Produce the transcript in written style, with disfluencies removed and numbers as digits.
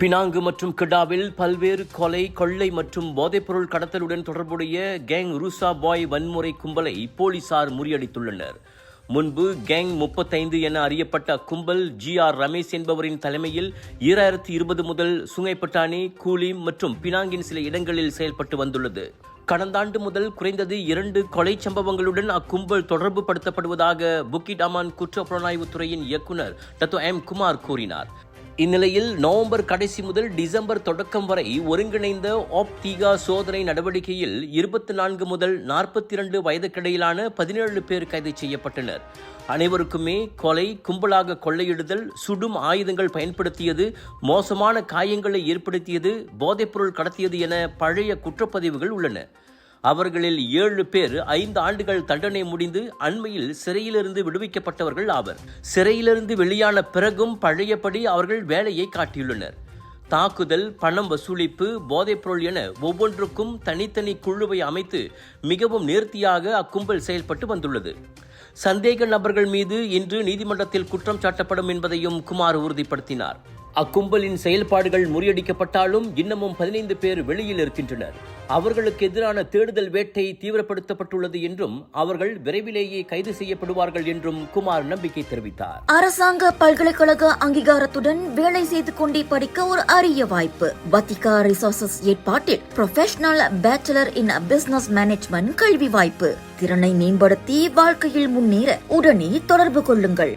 Penang மற்றும் கிடாவில் பல்வேறு கொலை, கொள்ளை மற்றும் போதைப்பொருள் கடத்தலுடன் தொடர்புடைய கேங் ரூசா பாய் வன்முறை கும்பலை போலீசார் முறியடித்துள்ளனர். முன்பு கேங் 35 என அறியப்பட்ட கும்பல் GR ரமேஷ் என்பவரின் தலைமையில் 2020 முதல் சுங்கைப்பட்டாணி, கூலிம் மற்றும் பினாங்கின் சில இடங்களில் செயல்பட்டு வந்துள்ளது. கடந்த ஆண்டு முதல் குறைந்தது 2 கொலை சம்பவங்களுடன் அக்கும்பல் தொடர்பு படுத்தப்படுவதாக புக்கிட் அமான் குற்ற புலனாய்வுத் துறையின் இயக்குநர் டத்தோ M. குமார் கூறினார். இந்நிலையில் நவம்பர் கடைசி முதல் டிசம்பர் தொடக்கம் வரை ஒருங்கிணைந்த ஆப்திகா சோதனை நடவடிக்கையில் 24 முதல் 42 வயதுக்கிடையிலான 17 பேர் கைது செய்யப்பட்டனர். அனைவருக்குமே கொலை, கும்பலாக கொள்ளையிடுதல், சுடும் ஆயுதங்கள் பயன்படுத்தியது, மோசமான காயங்களை ஏற்படுத்தியது, போதைப்பொருள் கடத்தியது என பழைய குற்றப்பதிவுகள் உள்ளன. அவர்களில் 7 பேர் 5 ஆண்டுகள் தண்டனை முடிந்து அண்மையில் சிறையிலிருந்து விடுவிக்கப்பட்டவர்கள் ஆவர். சிறையிலிருந்து வெளியான பிறகும் பழையபடி அவர்கள் வேலையை காட்டியுள்ளனர். தாக்குதல், பணம் வசூலிப்பு, போதைப்பொருள் என ஒவ்வொன்றுக்கும் தனித்தனி குழுவை அமைத்து மிகவும் நேர்த்தியாக அக்கும்பல் செயல்பட்டு வந்துள்ளது. சந்தேக நபர்கள் மீது இன்று நீதிமன்றத்தில் குற்றம் சாட்டப்படும் என்பதையும் குமார் உறுதிப்படுத்தினார். அக்கும்பலின் செயல்பாடுகள் முறியடிக்கப்பட்டாலும் இன்னமும் 15 பேர் வெளியில் இருக்கின்றனர். அவர்களுக்கு எதிரான தேடுதல் வேட்டை தீவிரப்படுத்தப்பட்டுள்ளது என்றும் அவர்கள் விரைவிலேயே கைது செய்யப்படுவார்கள் என்றும் குமார் நம்பிக்கை தெரிவித்தார். அரசாங்க பல்கலைக்கழக அங்கீகாரத்துடன் வேலை செய்து கொண்டே படிக்க ஒரு அரிய வாய்ப்பு. வத்திகா ரிசோர்சஸ் ஏற்பாட்டில் ப்ரொஃபஷனல் பேச்சுலர் இன் பிசினஸ் மேனேஜ்மெண்ட் கல்வி வாய்ப்பு. திறனை மேம்படுத்தி வாழ்க்கையில் முன்னேற உடனே தொடர்பு கொள்ளுங்கள்.